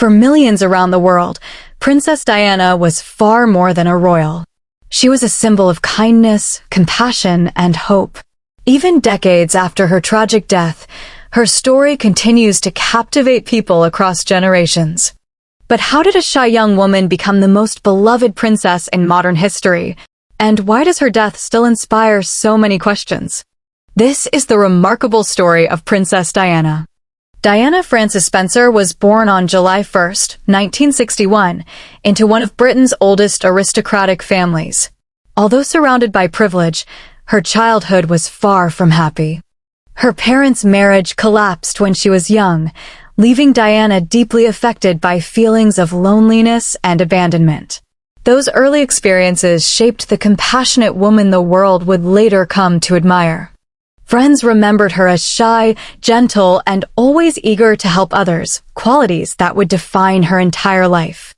For millions around the world, Princess Diana was far more than a royal. She was a symbol of kindness, compassion, and hope. Even decades after her tragic death, her story continues to captivate people across generations. But how did a shy young woman become the most beloved princess in modern history? And why does her death still inspire so many questions? This is the remarkable story of Princess Diana. Diana Frances Spencer was born on July 1, 1961, into one of Britain's oldest aristocratic families. Although surrounded by privilege, her childhood was far from happy. Her parents' marriage collapsed when she was young, leaving Diana deeply affected by feelings of loneliness and abandonment. Those early experiences shaped the compassionate woman the world would later come to admire. Friends remembered her as shy, gentle, and always eager to help others, qualities that would define her entire life.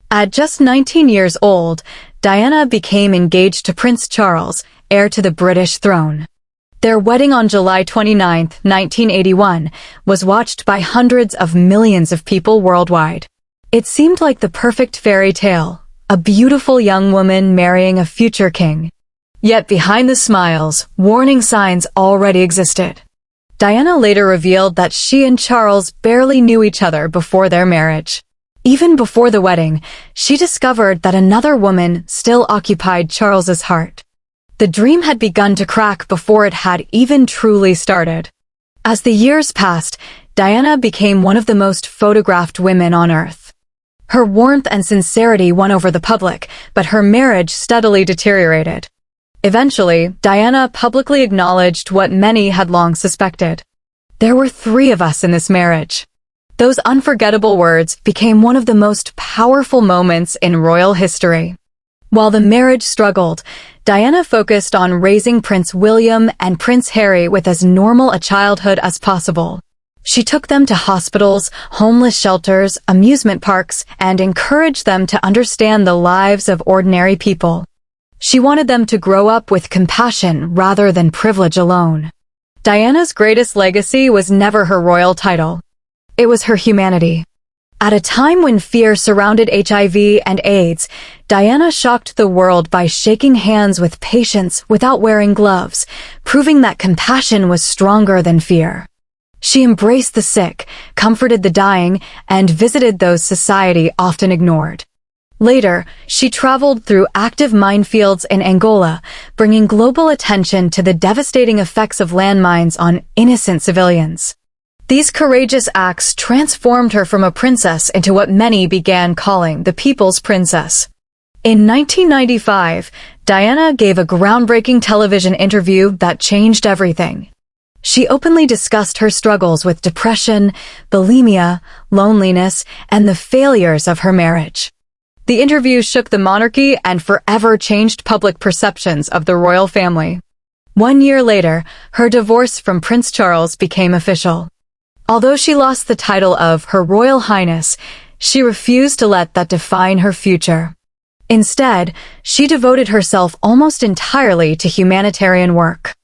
At just 19 years old, Diana became engaged to Prince Charles, heir to the British throne. Their wedding on July 29, 1981, was watched by hundreds of millions of people worldwide. It seemed like the perfect fairy tale, a beautiful young woman marrying a future king. Yet behind the smiles, warning signs already existed. Diana later revealed that she and Charles barely knew each other before their marriage. Even before the wedding, she discovered that another woman still occupied Charles's heart. The dream had begun to crack before it had even truly started. As the years passed, Diana became one of the most photographed women on earth. Her warmth and sincerity won over the public, but her marriage steadily deteriorated. Eventually, Diana publicly acknowledged what many had long suspected. There were 3 of us in this marriage. Those unforgettable words became one of the most powerful moments in royal history. While the marriage struggled, Diana focused on raising Prince William and Prince Harry with as normal a childhood as possible. She took them to hospitals, homeless shelters, amusement parks, and encouraged them to understand the lives of ordinary people. She wanted them to grow up with compassion rather than privilege alone. Diana's greatest legacy was never her royal title. It was her humanity. At a time when fear surrounded HIV and AIDS, Diana shocked the world by shaking hands with patients without wearing gloves, proving that compassion was stronger than fear. She embraced the sick, comforted the dying, and visited those society often ignored. Later, she traveled through active minefields in Angola, bringing global attention to the devastating effects of landmines on innocent civilians. These courageous acts transformed her from a princess into what many began calling the People's Princess. In 1995, Diana gave a groundbreaking television interview that changed everything. She openly discussed her struggles with depression, bulimia, loneliness, and the failures of her marriage. The interview shook the monarchy and forever changed public perceptions of the royal family. 1 year later, her divorce from Prince Charles became official. Although she lost the title of Her Royal Highness, she refused to let that define her future. Instead, she devoted herself almost entirely to humanitarian work.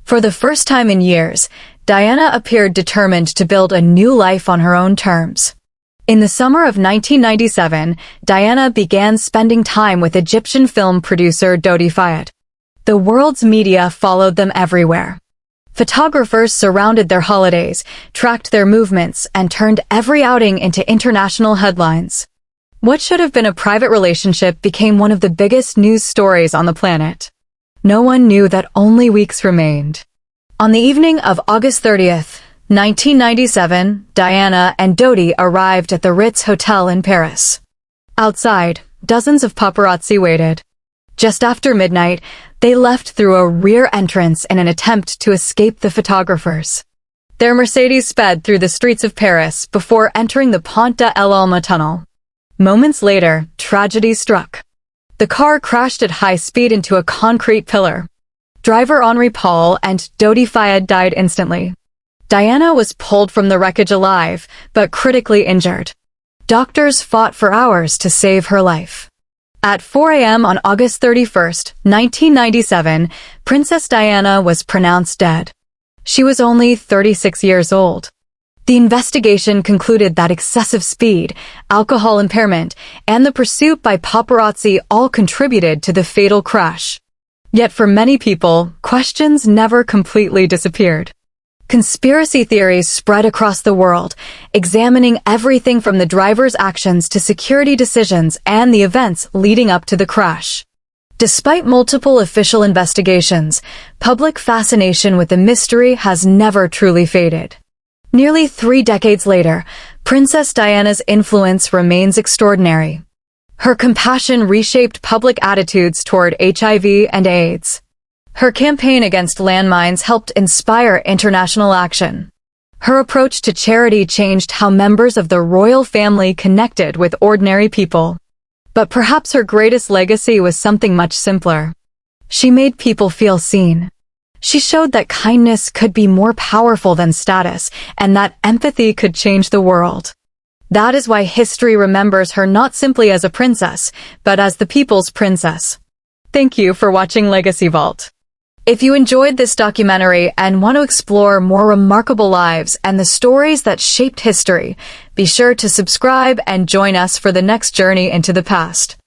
For the first time in years, Diana appeared determined to build a new life on her own terms. In the summer of 1997, Diana began spending time with Egyptian film producer Dodi Fayed. The world's media followed them everywhere. Photographers surrounded their holidays, tracked their movements, and turned every outing into international headlines. What should have been a private relationship became one of the biggest news stories on the planet. No one knew that only weeks remained. On the evening of August 30th, 1997, Diana and Dodi arrived at the Ritz Hotel in Paris. Outside, dozens of paparazzi waited. Just after midnight, they left through a rear entrance in an attempt to escape the photographers. Their Mercedes sped through the streets of Paris before entering the Pont de l'Alma tunnel. Moments later, tragedy struck. The car crashed at high speed into a concrete pillar. Driver Henri Paul and Dodi Fayed died instantly. Diana was pulled from the wreckage alive, but critically injured. Doctors fought for hours to save her life. At 4 a.m. on August 31st, 1997, Princess Diana was pronounced dead. She was only 36 years old. The investigation concluded that excessive speed, alcohol impairment, and the pursuit by paparazzi all contributed to the fatal crash. Yet for many people, questions never completely disappeared. Conspiracy theories spread across the world, examining everything from the driver's actions to security decisions and the events leading up to the crash. Despite multiple official investigations, public fascination with the mystery has never truly faded. Nearly 3 decades later, Princess Diana's influence remains extraordinary. Her compassion reshaped public attitudes toward HIV and AIDS. Her campaign against landmines helped inspire international action. Her approach to charity changed how members of the royal family connected with ordinary people. But perhaps her greatest legacy was something much simpler. She made people feel seen. She showed that kindness could be more powerful than status, and that empathy could change the world. That is why history remembers her not simply as a princess, but as the people's princess. Thank you for watching Legacy Vault. If you enjoyed this documentary and want to explore more remarkable lives and the stories that shaped history, be sure to subscribe and join us for the next journey into the past.